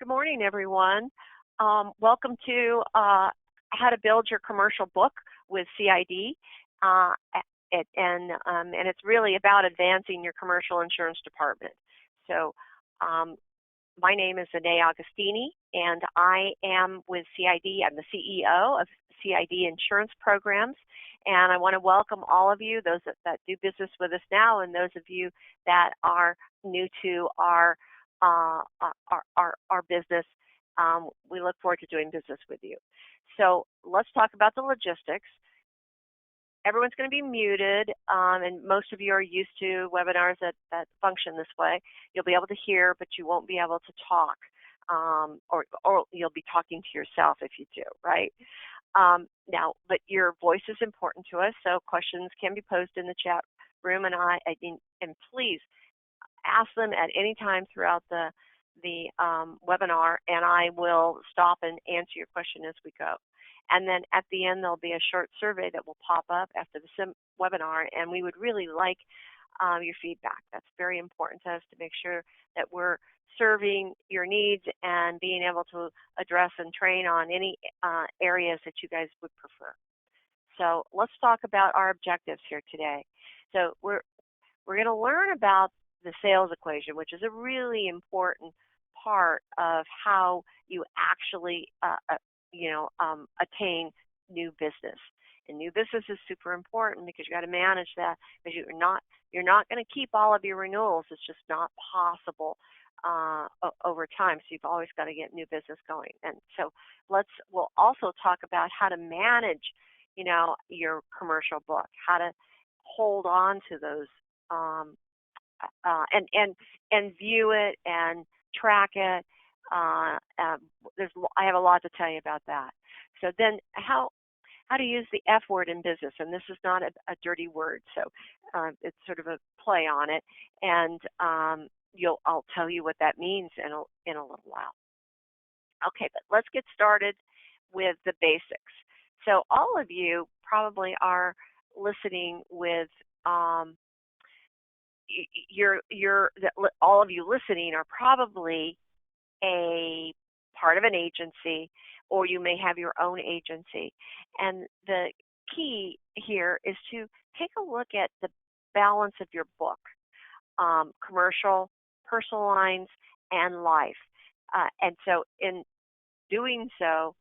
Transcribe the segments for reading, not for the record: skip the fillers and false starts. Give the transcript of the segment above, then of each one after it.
Good morning, everyone. Welcome to How to Build Your Commercial Book with CID. And it's really about advancing your commercial insurance department. So my name is Anae Agostini, and I am with CID. I'm the CEO of CID Insurance Programs, and I want to welcome all of you, those that do business with us now, and those of you that are new to our business. We look forward to doing business with you. So let's talk about the logistics. Everyone's going to be muted, and most of you are used to webinars that function this way. You'll be able to hear, but you won't be able to talk, or you'll be talking to yourself if you do, right? Now, but your voice is important to us, so questions can be posed in the chat room, and please ask them at any time throughout the webinar, and I will stop and answer your question as we go. And then at the end, there'll be a short survey that will pop up after the webinar, and we would really like your feedback. That's very important to us to make sure that we're serving your needs and being able to address and train on any areas that you guys would prefer. So let's talk about our objectives here today. So we're going to learn about the sales equation, which is a really important part of how you actually attain new business. And new business is super important because you got to manage that, because you're not going to keep all of your renewals. It's just not possible over time. So you've always got to get new business going. And so we'll also talk about how to manage, your commercial book, how to hold on to those and view it and track it. I have a lot to tell you about that. So then how to use the F word in business, and this is not a dirty word, so it's sort of a play on it, and I'll tell you what that means in a little while. Okay, but let's get started with the basics. So all of you probably are listening with all of you listening are probably a part of an agency, or you may have your own agency. And the key here is to take a look at the balance of your book, commercial, personal lines, and life. And so in doing so,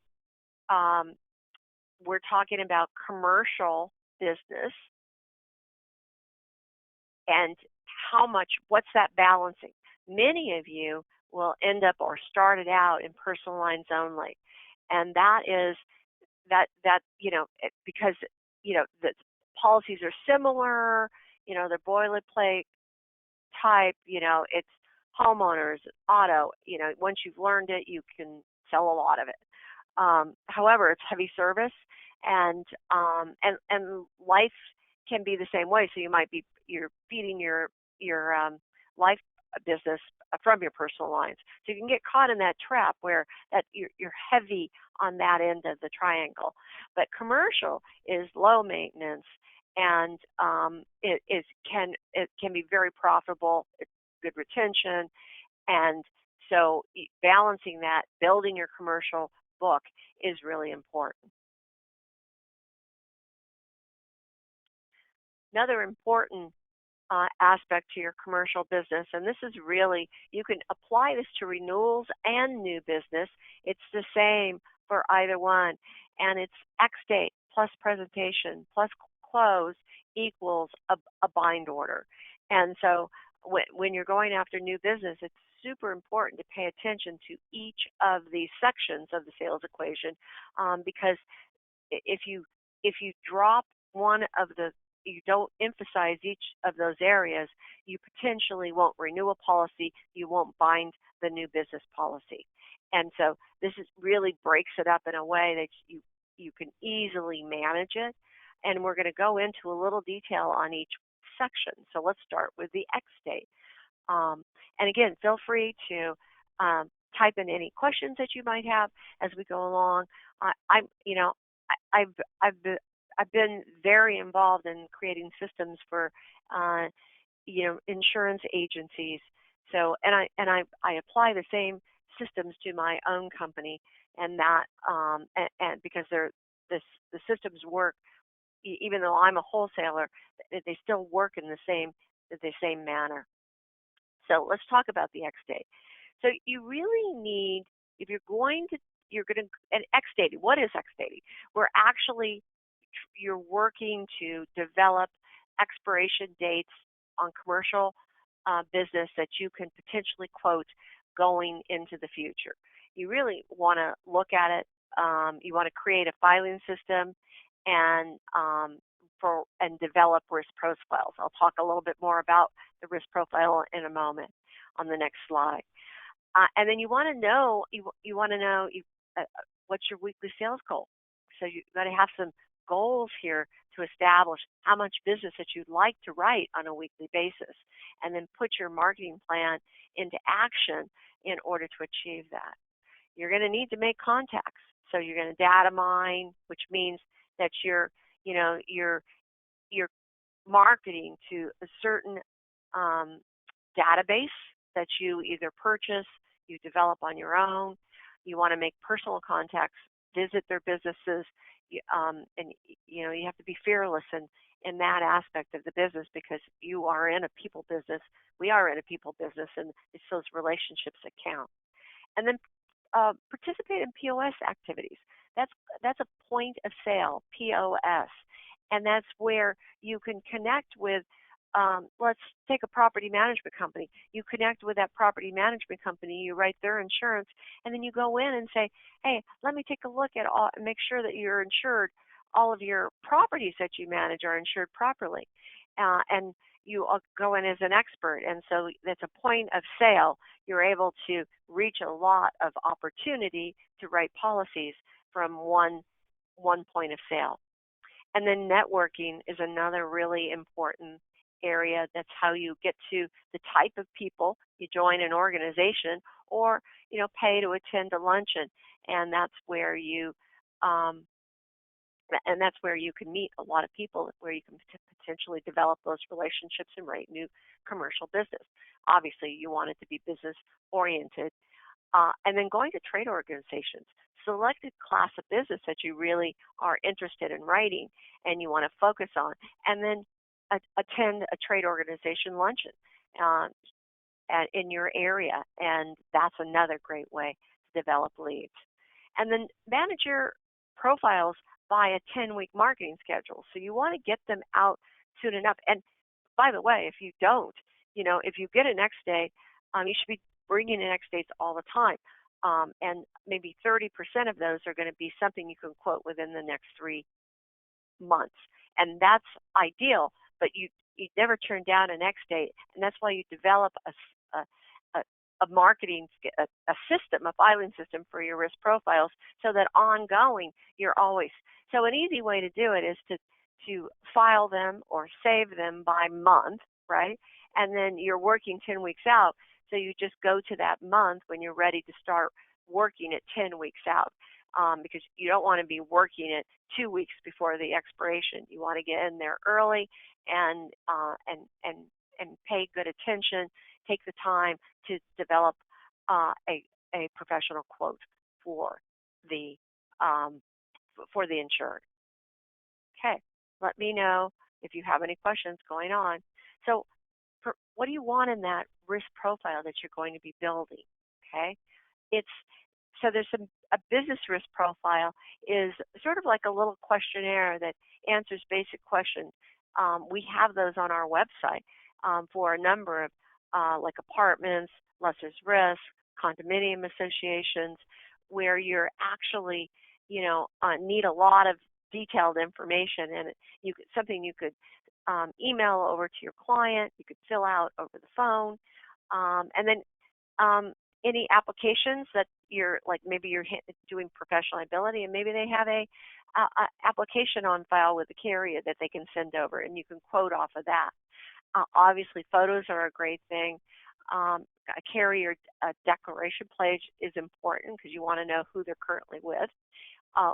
we're talking about commercial business and what's that balancing? Many of you will end up or started out in personal lines only. And that is because, the policies are similar, they're boilerplate type, it's homeowners, auto, once you've learned it, you can sell a lot of it. However, it's heavy service, and life can be the same way. So you're feeding your life business from your personal lines. So you can get caught in that trap where you're heavy on that end of the triangle. But commercial is low maintenance, and it can be very profitable. It's good retention, and so balancing that, building your commercial book is really important. Another important aspect to your commercial business, and this is really, you can apply this to renewals and new business. It's the same for either one, and it's X date plus presentation plus close equals a bind order. And so when you're going after new business, it's super important to pay attention to each of these sections of the sales equation, because if you drop one of you don't emphasize each of those areas, you potentially won't renew a policy, you won't bind the new business policy. And so this really breaks it up in a way that you can easily manage it. And we're going to go into a little detail on each section. So let's start with the X date. And again, feel free to type in any questions that you might have as we go along. I've been very involved in creating systems for insurance agencies. So and I apply the same systems to my own company, and that and because the systems work, even though I'm a wholesaler, they still work in the same manner. So let's talk about the X date. So you really need, if you're going to, and X dating, what is X dating? You're working to develop expiration dates on commercial business that you can potentially quote going into the future. You really want to look at it. You want to create a filing system and develop risk profiles. I'll talk a little bit more about the risk profile in a moment on the next slide. And then you want to know what's your weekly sales goal. So you've got to have some goals here to establish how much business that you'd like to write on a weekly basis, and then put your marketing plan into action in order to achieve that. You're going to need to make contacts. So you're going to data mine, which means that you're marketing to a certain database that you either purchase, you develop on your own. You want to make personal contacts, visit their businesses, and you have to be fearless in that aspect of the business, because you are in a people business. We are in a people business, and it's those relationships that count. And then participate in POS activities. That's a point of sale, POS, and that's where you can connect with. Let's take a property management company. You connect with that property management company, you write their insurance, and then you go in and say, hey, let me take a look at all and make sure that you're insured. All of your properties that you manage are insured properly. And you go in as an expert. And so that's a point of sale. You're able to reach a lot of opportunity to write policies from one point of sale. And then networking is another really important area. That's how you get to the type of people. You join an organization, or pay to attend a luncheon, and that's where you can meet a lot of people, where you can potentially develop those relationships and write new commercial business. Obviously, you want it to be business oriented. And then going to trade organizations. Select a class of business that you really are interested in writing and you want to focus on, and then attend a trade organization luncheon in your area, and that's another great way to develop leads. And then manage your profiles by a 10-week marketing schedule. So you want to get them out soon enough. And by the way, if you don't, if you get an X day, you should be bringing in X dates all the time. And maybe 30% of those are going to be something you can quote within the next 3 months. And that's ideal, but you never turn down an X date. And that's why you develop a marketing, a system, a filing system for your risk profiles, so that ongoing you're always. So an easy way to do it is to file them or save them by month, right? And then you're working 10 weeks out. So you just go to that month when you're ready to start working it 10 weeks out, because you don't want to be working it 2 weeks before the expiration. You want to get in there early and pay good attention. Take the time to develop a professional quote for the insured. Okay, let me know if you have any questions going on. So what do you want in that risk profile that you're going to be building? Okay, there's a business risk profile is sort of like a little questionnaire that answers basic questions. We have those on our website for a number of like apartments, lesser's risk, condominium associations, where you're actually need a lot of detailed information, and something you could email over to your client, you could fill out over the phone, and then any applications that maybe you're doing professional liability, and maybe they have a application on file with the carrier that they can send over, and you can quote off of that. Obviously, photos are a great thing. A carrier declaration page is important because you want to know who they're currently with.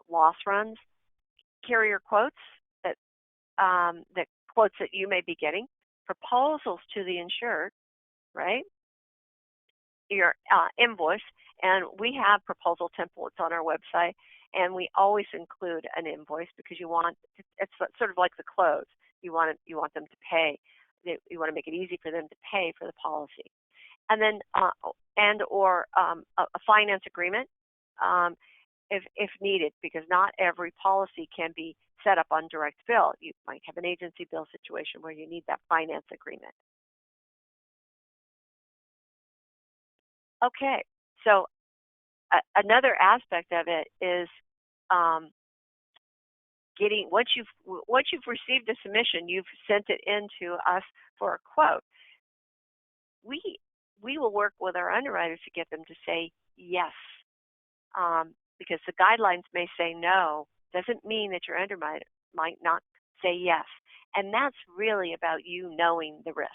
Loss runs, carrier quotes that quotes that you may be getting, proposals to the insured, right? invoice, and we have proposal templates on our website, and we always include an invoice because it's sort of like the close. You want them to pay. You want to make it easy for them to pay for the policy, and then or a finance agreement if needed, because not every policy can be set up on direct bill. You might have an agency bill situation where you need that finance agreement. Okay, so another aspect of it is once you've received a submission, you've sent it in to us for a quote. We will work with our underwriters to get them to say yes, because the guidelines may say no. Doesn't mean that your underwriter might not say yes, and that's really about you knowing the risk.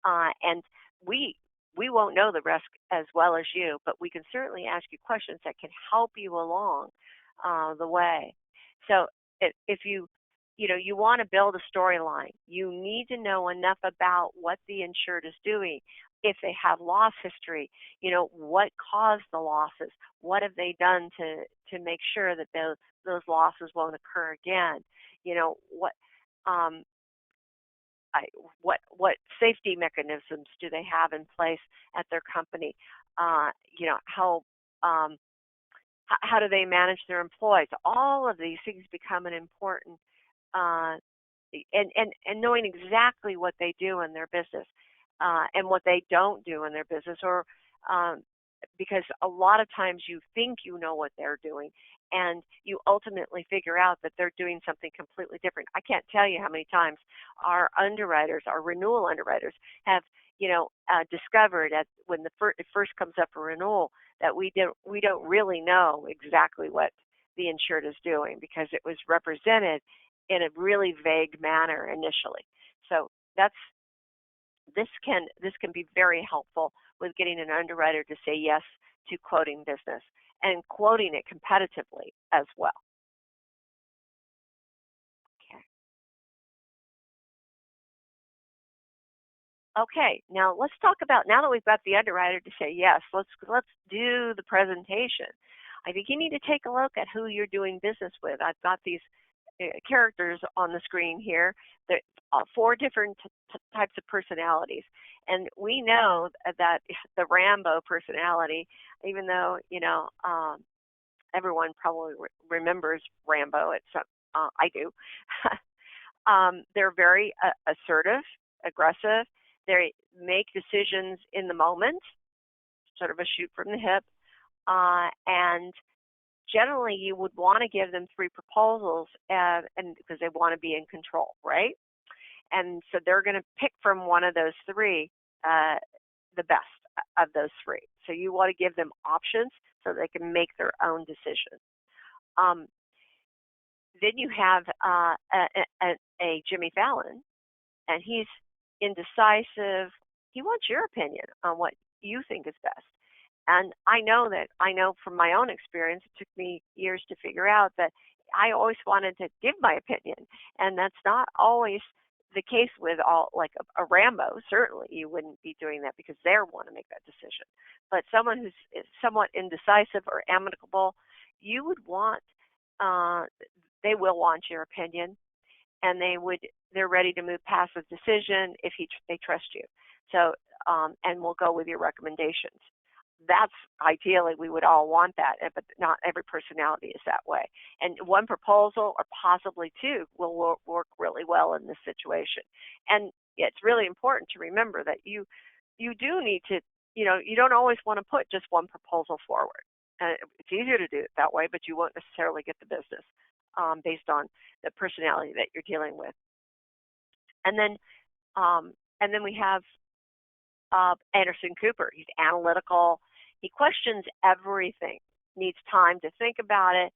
And we won't know the risk as well as you, but we can certainly ask you questions that can help you along the way. So if you want to build a storyline, you need to know enough about what the insured is doing. If they have loss history, what caused the losses? What have they done to make sure that those losses won't occur again? What safety mechanisms do they have in place at their company? How do they manage their employees? All of these things become an important and knowing exactly what they do in their business and what they don't do in their business, or because a lot of times you think you know what they're doing, and you ultimately figure out that they're doing something completely different. I can't tell you how many times our renewal underwriters have, discovered when it first comes up for renewal that we don't really know exactly what the insured is doing because it was represented in a really vague manner initially. So this can be very helpful with getting an underwriter to say yes to quoting business and quoting it competitively as well. Okay, now let's talk about, now that we've got the underwriter to say yes, let's do the presentation. I think you need to take a look at who you're doing business with. I've got these characters on the screen here. There are 4 different types of personalities, and we know that the Rambo personality, even though everyone probably remembers Rambo, I do. They're very assertive, aggressive. They make decisions in the moment, sort of a shoot from the hip, and generally you would want to give them 3 proposals and because they want to be in control, right? And so they're going to pick from one of those 3 the best of those 3. So you want to give them options so they can make their own decisions. Then you have a Jimmy Fallon, and he's indecisive. He wants your opinion on what you think is best. And I know from my own experience, it took me years to figure out that I always wanted to give my opinion, and that's not always the case with like a Rambo. Certainly you wouldn't be doing that because they want to make that decision. But someone who's somewhat indecisive or amicable, you would want, they will want your opinion, and they're ready to move past the decision if they trust you. So, and we'll go with your recommendations. That's ideally, we would all want that, but not every personality is that way. And 1 proposal or possibly 2 will work really well in this situation. And it's really important to remember that you do need to, you don't always want to put just 1 proposal forward. It's easier to do it that way, but you won't necessarily get the business based on the personality that you're dealing with. And then we have Anderson Cooper. He's analytical. He questions everything, needs time to think about it.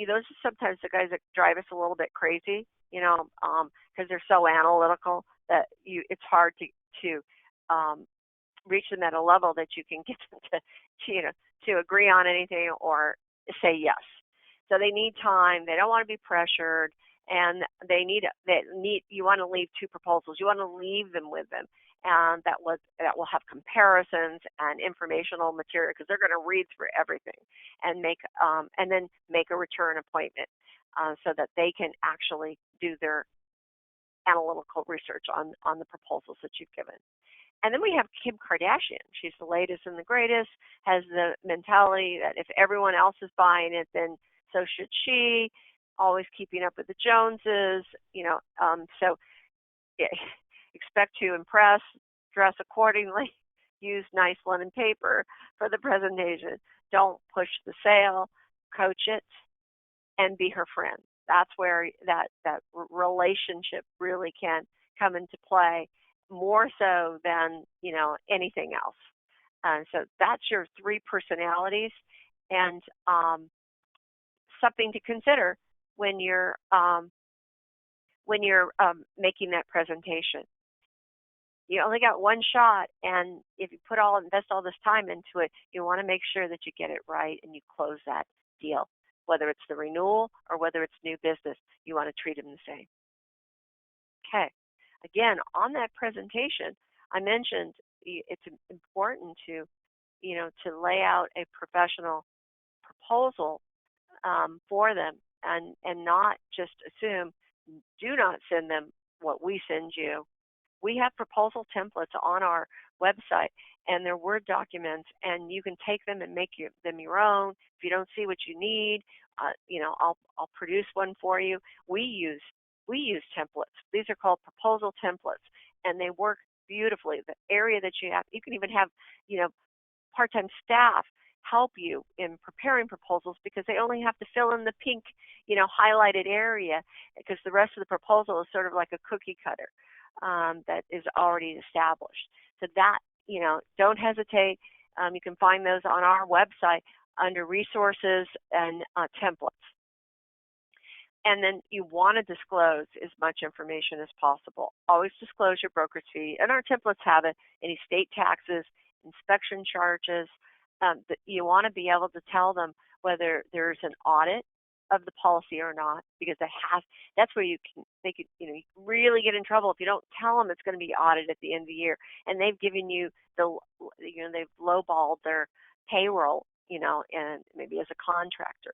Those are sometimes the guys that drive us a little bit crazy, because they're so analytical that it's hard to reach them at a level that you can get them to agree on anything or say yes. So they need time. They don't want to be pressured, and you want to leave 2 proposals. You want to leave them with them and that will have comparisons and informational material, because they're going to read through everything and then make a return appointment so that they can actually do their analytical research on the proposals that you've given. And then we have Kim Kardashian. She's the latest and the greatest, has the mentality that if everyone else is buying it, then so should she, always keeping up with the Joneses, so yeah, expect to impress, dress accordingly, use nice linen paper for the presentation. Don't push the sale, coach it, and be her friend. That's where that relationship really can come into play, more so than anything else. So that's your 3 personalities, and something to consider when you're making that presentation. You only got one shot, and if you invest all this time into it, you want to make sure that you get it right and you close that deal. Whether it's the renewal or whether it's new business, you want to treat them the same. Okay. Again, on that presentation, I mentioned it's important to lay out a professional proposal for them, and not just assume. Do not send them what we send you. We have proposal templates on our website, and they're Word documents, and you can take them and make them your own. If you don't see what you need, I'll produce one for you. We use templates. These are called proposal templates, and they work beautifully. The area that you can even have, part-time staff help you in preparing proposals, because they only have to fill in the pink, highlighted area, because the rest of the proposal is sort of like a cookie cutter that is already established. So that, don't hesitate. You can find those on our website under resources and templates. And then you want to disclose as much information as possible. Always disclose your brokerage fee, and our templates have it. Any state taxes, inspection charges. You want to be able to tell them whether there's an audit of the policy or not, because that's where you really get in trouble if you don't tell them it's going to be audited at the end of the year, and they've given you they've lowballed their payroll, and maybe as a contractor.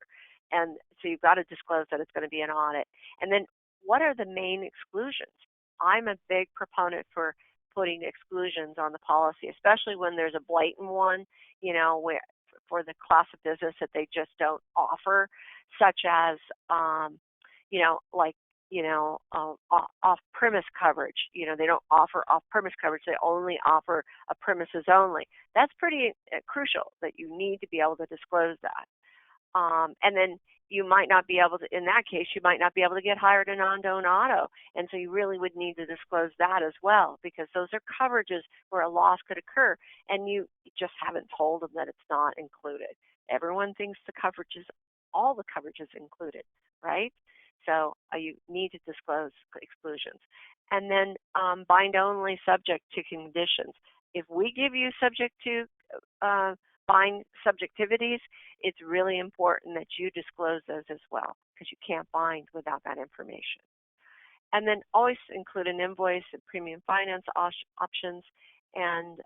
And so you've got to disclose that it's going to be an audit. And then what are the main exclusions? I'm a big proponent for putting exclusions on the policy, especially when there's a blatant one, where for the class of business that they just don't offer, such as, off-premise coverage. They don't offer off-premise coverage. They only offer a premises only. That's pretty crucial, that you need to be able to disclose that. And then you might not be able to, in that case, you might not be able to get hired a non-owned auto. And so you really would need to disclose that as well, because those are coverages where a loss could occur, and you just haven't told them that it's not included. Everyone thinks all the coverage is included, right? So you need to disclose exclusions. And then bind only, subject to conditions. If we give you subject to bind subjectivities, it's really important that you disclose those as well, because you can't bind without that information. And then always include an invoice and premium finance options, and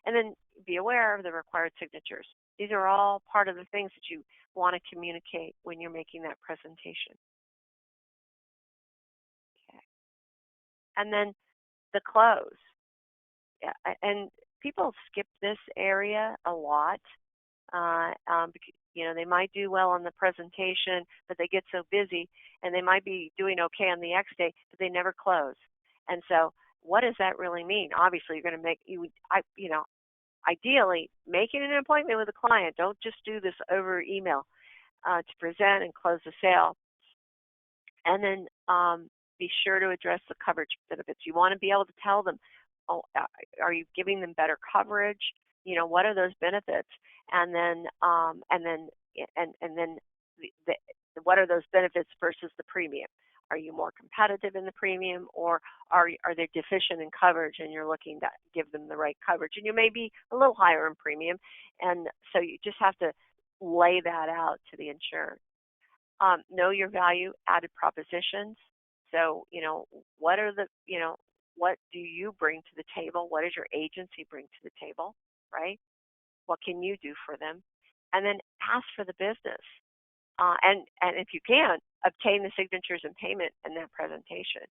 then be aware of the required signatures. These are all part of the things that you want to communicate when you're making that presentation. Okay. And then the close. Yeah, and people skip this area a lot. They might do well on the presentation, but they get so busy, and they might be doing okay on the X day, but they never close. And so, what does that really mean? Obviously, you're going to ideally, making an appointment with a client. Don't just do this over email to present and close the sale. And then be sure to address the coverage benefits. You want to be able to tell them, are you giving them better coverage? What are those benefits? And then what are those benefits versus the premium? Are you more competitive in the premium, or are they deficient in coverage and you're looking to give them the right coverage? And you may be a little higher in premium, and so you just have to lay that out to the insured. Know your value added propositions. So, what are the, what do you bring to the table? What does your agency bring to the table, right? What can you do for them? And then ask for the business. And if you can, obtain the signatures and payment in that presentation.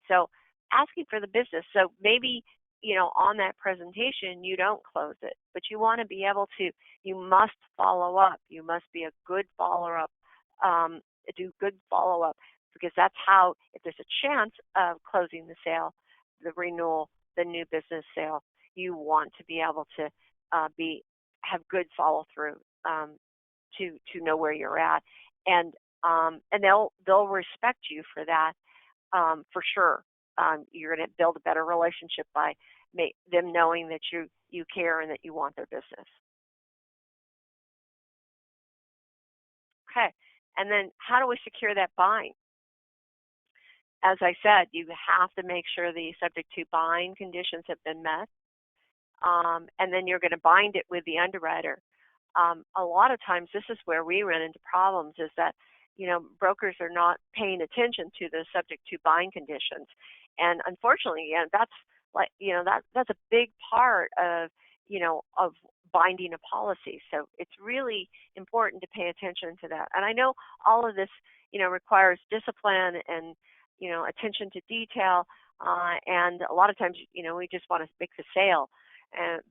So asking for the business. So maybe, on that presentation, you don't close it, but you want to be able to, you must follow up. You must be a good follow-up, do good follow-up, because that's how, if there's a chance of closing the sale, the renewal, the new business sale, you want to be able to have good follow-through to know where you're at, and they'll respect you for that, for sure. You're going to build a better relationship by them knowing that you care and that you want their business. Okay, and then how do we secure that bind? As I said, you have to make sure the subject to bind conditions have been met, and then you're going to bind it with the underwriter. A lot of times, this is where we run into problems, is that brokers are not paying attention to the subject to bind conditions, and unfortunately, that's that's a big part of of binding a policy. So it's really important to pay attention to that. And I know all of this requires discipline and attention to detail, and a lot of times we just want to make the sale,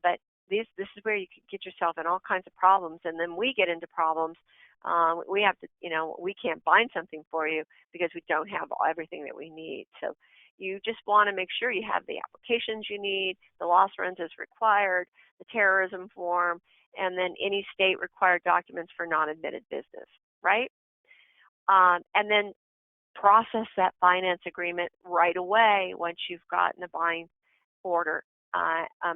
but this is where you can get yourself in all kinds of problems, and then we get into problems. We have to, we can't bind something for you because we don't have everything that we need. So you just want to make sure you have the applications you need, the loss runs as required, the terrorism form, and then any state required documents for non-admitted business, right? And then process that finance agreement right away once you've gotten a bind order.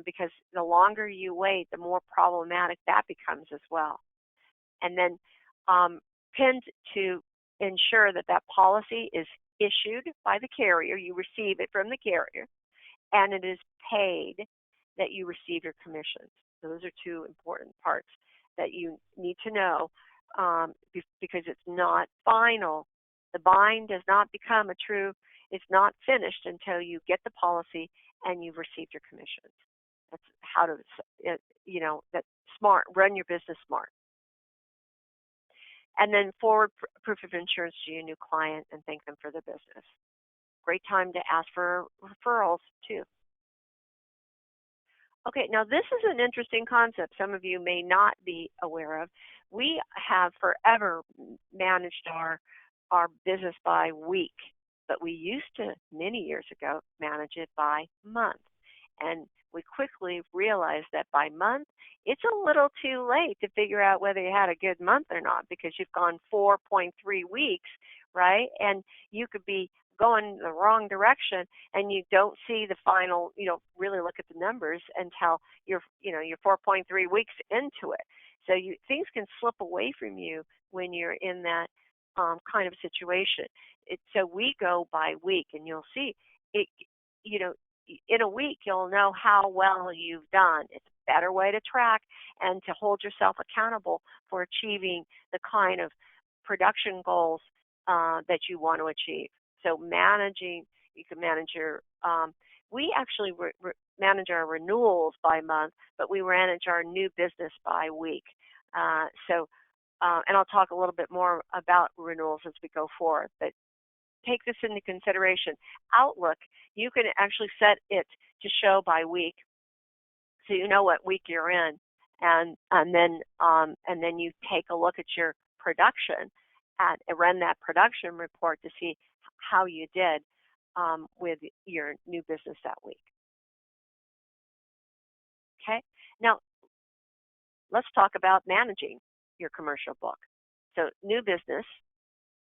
Because the longer you wait, the more problematic that becomes as well. And then pinned to ensure that that policy is issued by the carrier, you receive it from the carrier, and it is paid, that you receive your commissions. Those are two important parts that you need to know, because it's not final. The bind does not become it's not finished until you get the policy and you've received your commissions. That's how to, that's smart. Run your business smart. And then forward proof of insurance to your new client and thank them for their business. Great time to ask for referrals too. Okay, now this is an interesting concept some of you may not be aware of. We have forever managed our business by week, but we used to, many years ago, manage it by month. And we quickly realized that by month, it's a little too late to figure out whether you had a good month or not, because you've gone 4.3 weeks, right? And you could be going the wrong direction and you don't see the final, really look at the numbers until you're 4.3 weeks into it. So things can slip away from you when you're in that kind of situation. So we go by week, and you'll see it. In a week, you'll know how well you've done. It's a better way to track and to hold yourself accountable for achieving the kind of production goals that you want to achieve. So you can manage your. We actually manage our renewals by month, but we manage our new business by week. And I'll talk a little bit more about renewals as we go forward, but take this into consideration. Outlook, you can actually set it to show by week, so you know what week you're in, and then you take a look at your production and run that production report to see how you did with your new business that week. Okay, now let's talk about managing your commercial book. So new business,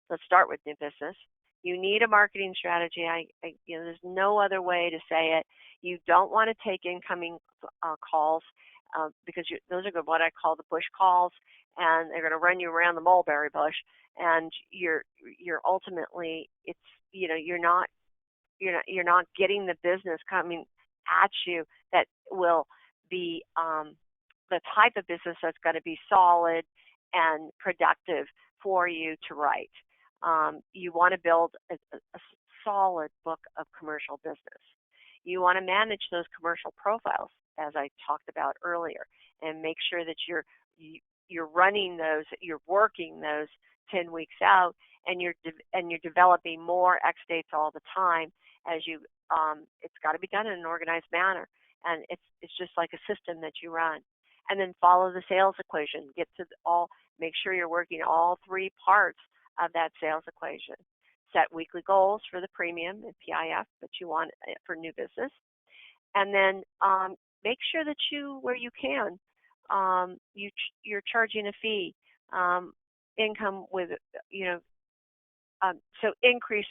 let's start with new business. You need a marketing strategy. There's no other way to say it. You don't want to take incoming calls because those are what I call the bush calls, and they're going to run you around the mulberry bush. And you're ultimately, it's you're not getting the business coming at you that will be the type of business that's going to be solid and productive for you to write. You want to build a solid book of commercial business. You want to manage those commercial profiles, as I talked about earlier, and make sure that you're running those, you're working those 10 weeks out, and you're developing more X dates all the time as you. It's got to be done in an organized manner, and it's just like a system that you run. And then follow the sales equation. Make sure you're working all three parts of that sales equation. Set weekly goals for the premium and PIF that you want for new business, and then make sure that where you can, you're charging a fee, income with, so increase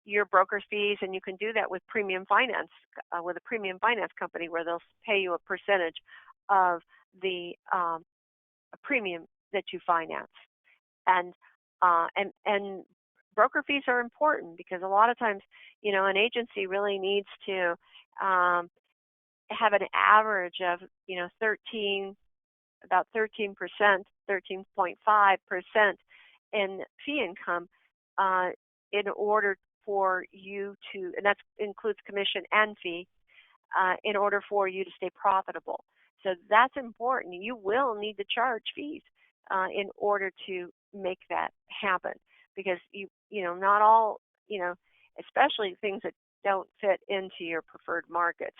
your broker fees, and you can do that with premium finance, with a premium finance company where they'll pay you a percentage of the premium that you finance. And broker fees are important because a lot of times, an agency really needs to have an average of, about 13%, 13.5% in fee income in order for you to, and that includes commission and fee, in order for you to stay profitable. So that's important. You will need to charge fees in order to make that happen, because not all, especially things that don't fit into your preferred markets,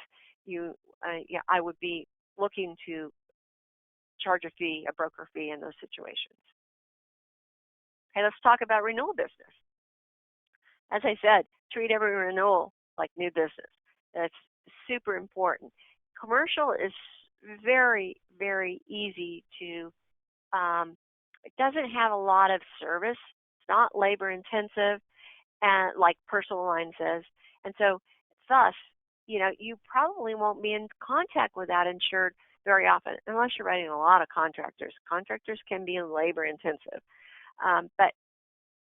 I would be looking to charge a fee, a broker fee in those situations. Okay, let's talk about renewal business. As I said, treat every renewal like new business. That's super important. Commercial is very, very easy to, it doesn't have a lot of service. It's not labor intensive, and like personal lines is. And so thus, you probably won't be in contact with that insured very often, unless you're writing a lot of contractors. Contractors can be labor intensive. But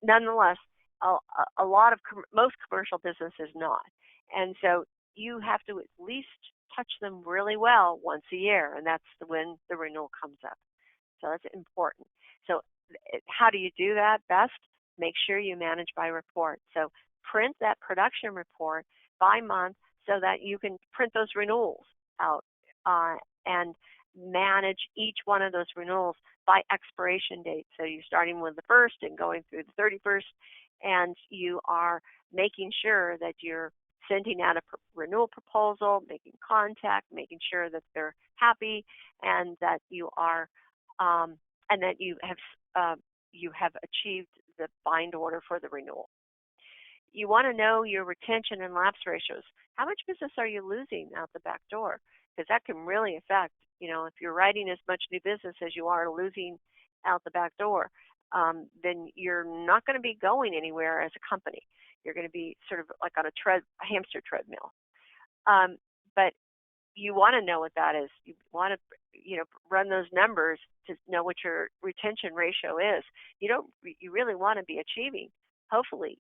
nonetheless, most commercial business is not. And so you have to at least touch them really well once a year, and that's when the renewal comes up. So that's important. So how do you do that best? Make sure you manage by report. So print that production report by month so that you can print those renewals out and manage each one of those renewals by expiration date. So you're starting with the 1st and going through the 31st, and you are making sure that you're sending out a renewal proposal, making contact, making sure that they're happy, and that you are, and that you have achieved the bind order for the renewal. You want to know your retention and lapse ratios. How much business are you losing out the back door? Because that can really affect, if you're writing as much new business as you are losing out the back door, then you're not going to be going anywhere as a company. You're going to be sort of like on a hamster treadmill. But you want to know what that is. You want to, run those numbers to know what your retention ratio is. You really want to be achieving, hopefully,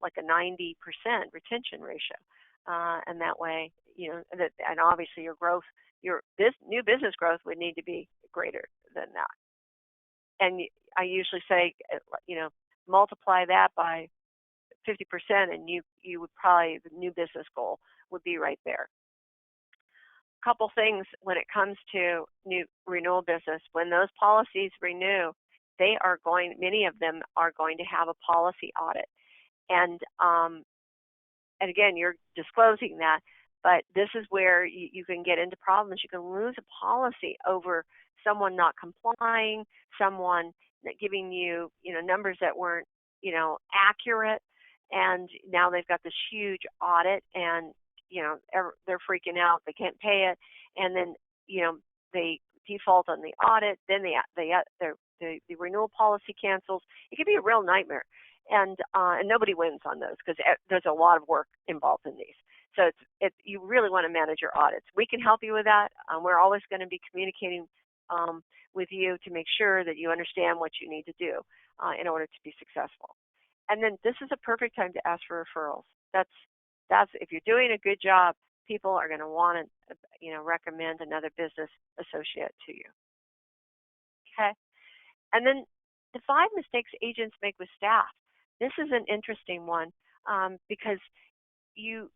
like a 90% retention ratio. And that way, and obviously your growth, this new business growth would need to be greater than that. And I usually say, multiply that by 50%, and you would probably, the new business goal would be right there. A couple things when it comes to new renewal business. When those policies renew, many of them are going to have a policy audit. And again, you're disclosing that, but this is where you can get into problems. You can lose a policy over someone not complying, someone giving you, numbers that weren't, accurate, and now they've got this huge audit, and they're freaking out. They can't pay it, and then they default on the audit. Then the renewal policy cancels. It can be a real nightmare, and nobody wins on those because there's a lot of work involved in these. So you really want to manage your audits. We can help you with that. We're always going to be communicating with you to make sure that you understand what you need to do in order to be successful. And then this is a perfect time to ask for referrals. That's if you're doing a good job, people are going to want to recommend another business associate to you. Okay. And then the 5 mistakes agents make with staff. This is an interesting one because you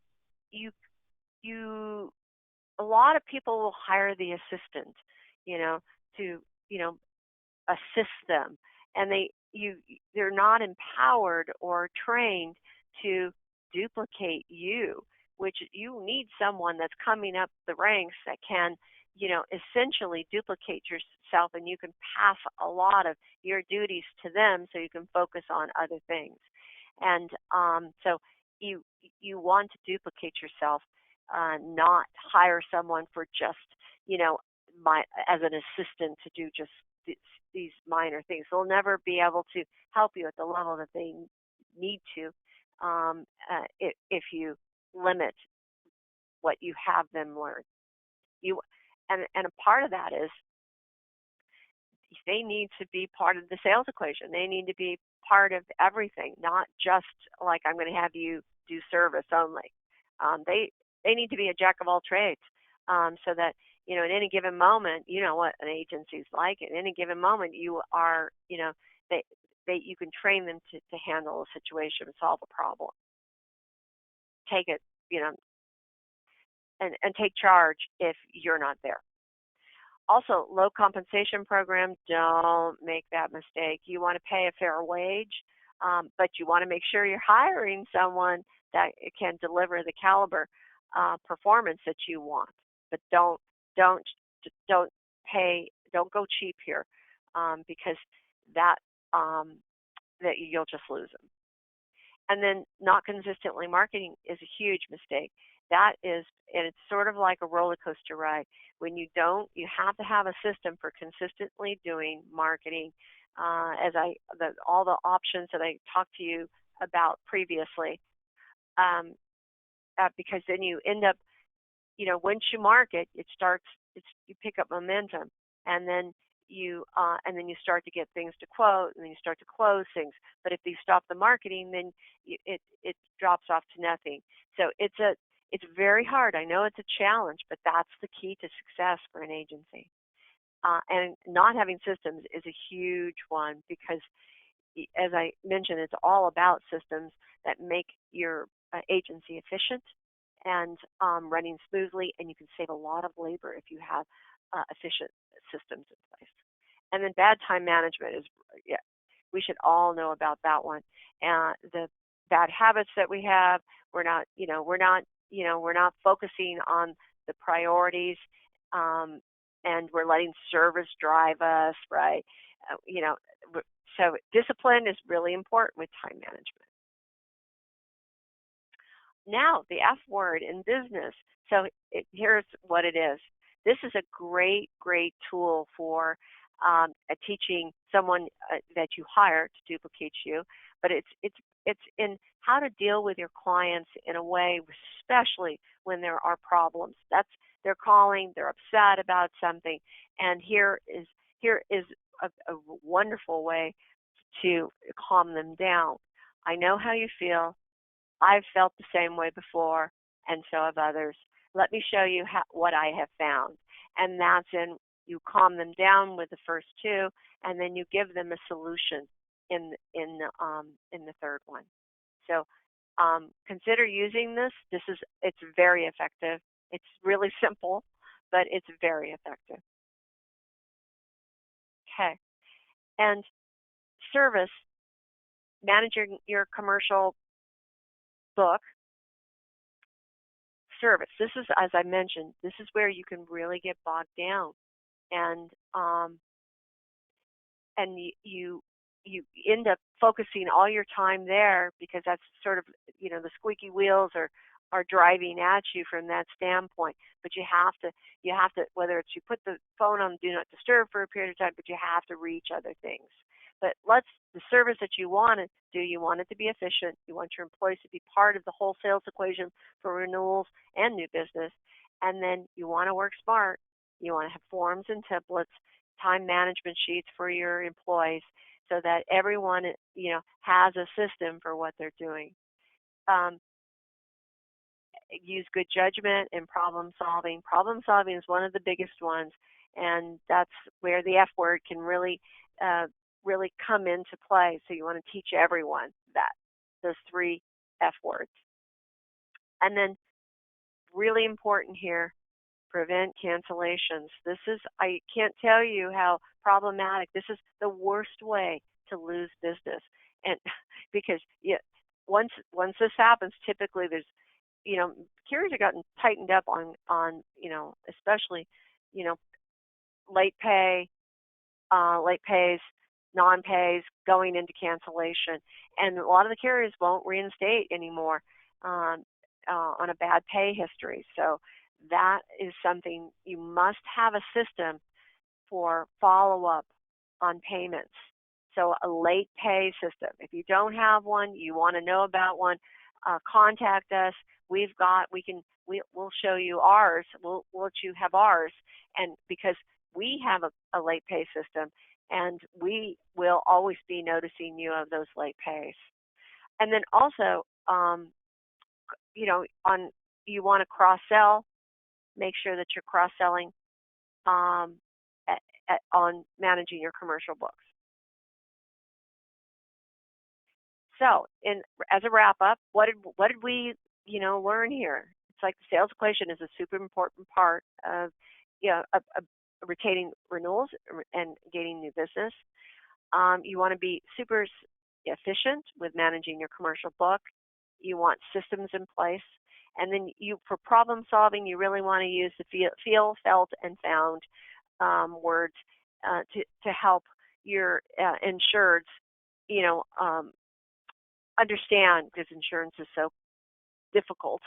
a lot of people will hire the assistant, to, assist them, and they're not empowered or trained to duplicate you, which you need someone that's coming up the ranks that can, essentially duplicate yourself, and you can pass a lot of your duties to them so you can focus on other things. And so you want to duplicate yourself, not hire someone for just, as an assistant to do just these minor things. They'll never be able to help you at the level that they need to, if you limit what you have them learn. And a part of that is they need to be part of the sales equation. They need to be part of everything, not just like, I'm going to have you do service only. They need to be a jack of all trades, so that, at any given moment, you know what an agency's like. At any given moment, you are, you can train them to handle a situation, solve a problem, take it, and take charge if you're not there. Also, low compensation programs, don't make that mistake. You want to pay a fair wage, but you want to make sure you're hiring someone that can deliver the caliber performance that you want. But don't go cheap here, because that you'll just lose them. And then not consistently marketing is a huge mistake. And it's sort of like a roller coaster ride. When you don't, you have to have a system for consistently doing marketing. All the options that I talked to you about previously, because then you end up, once you market, you pick up momentum, and then you start to get things to quote, and then you start to close things. But if you stop the marketing, then it drops off to nothing. So it's very hard. I know it's a challenge, but that's the key to success for an agency. And not having systems is a huge one, because, as I mentioned, it's all about systems that make your agency efficient and running smoothly, and you can save a lot of labor if you have efficient systems in place. And then bad time management we should all know about that one. And the bad habits that we have, we're not focusing on the priorities, and we're letting service drive us, right? So discipline is really important with time management. Now, the F word in business. So here's what it is. This is a great, great tool for teaching someone that you hire to duplicate you, but it's in how to deal with your clients in a way, especially when there are problems. They're calling, they're upset about something, and here is a wonderful way to calm them down. I know how you feel. I've felt the same way before, and so have others. Let me show you what I have found. And that's you calm them down with the first two, and then you give them a solution in the third one. So consider using this. It's very effective. It's really simple, but it's very effective. Okay. And service, managing your commercial book. Service. This is, as I mentioned, this is where you can really get bogged down, and you end up focusing all your time there, because that's sort of, the squeaky wheels are driving at you from that standpoint. But you have to, whether it's you put the phone on do not disturb for a period of time, but you have to reach other things. But the service that you want to do, you want it to be efficient. You want your employees to be part of the whole sales equation for renewals and new business. And then you want to work smart. You want to have forms and templates, time management sheets for your employees, so that everyone, has a system for what they're doing. Use good judgment and problem solving. Problem solving is one of the biggest ones, and that's where the F word can really come into play. So you want to teach everyone those 3 F words. And then really important here. Prevent cancellations. This is, I can't tell you how problematic. This is the worst way to lose business. And because once this happens, typically there's, carriers have gotten tightened up on especially, late pays, non-pays, going into cancellation. And a lot of the carriers won't reinstate anymore on a bad pay history. So that is something, you must have a system for follow-up on payments. So a late pay system. If you don't have one, you want to know about one, contact us. We'll show you ours. We'll let you have ours. And because we have a late pay system, and we will always be noticing you of those late pays. And then also, you want to cross-sell. Make sure that you're cross-selling on managing your commercial books. So, as a wrap-up, what did we learn here? It's like the sales equation is a super important part of retaining renewals and gaining new business. You want to be super efficient with managing your commercial book. You want systems in place. And then for problem solving, you really want to use the feel, felt, and found words to help your insureds, understand, because insurance is so difficult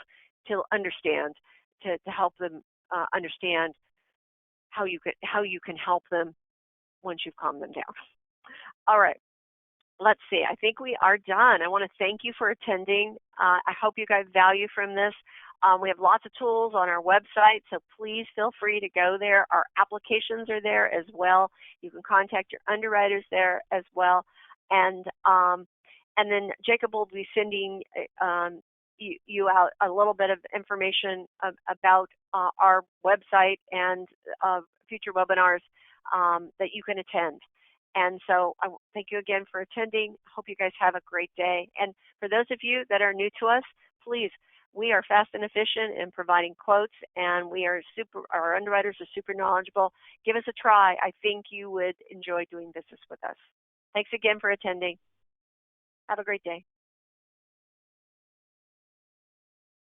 to understand, to help them understand how you can help them once you've calmed them down. All right. Let's see. I think we are done. I want to thank you for attending. I hope you got value from this. We have lots of tools on our website, so please feel free to go there. Our applications are there as well. You can contact your underwriters there as well. And then Jacob will be sending you out a little bit of information about our website and future webinars that you can attend. And so I thank you again for attending. Hope you guys have a great day. And for those of you that are new to us, please, we are fast and efficient in providing quotes, and our underwriters are super knowledgeable. Give us a try. I think you would enjoy doing business with us. Thanks again for attending. Have a great day.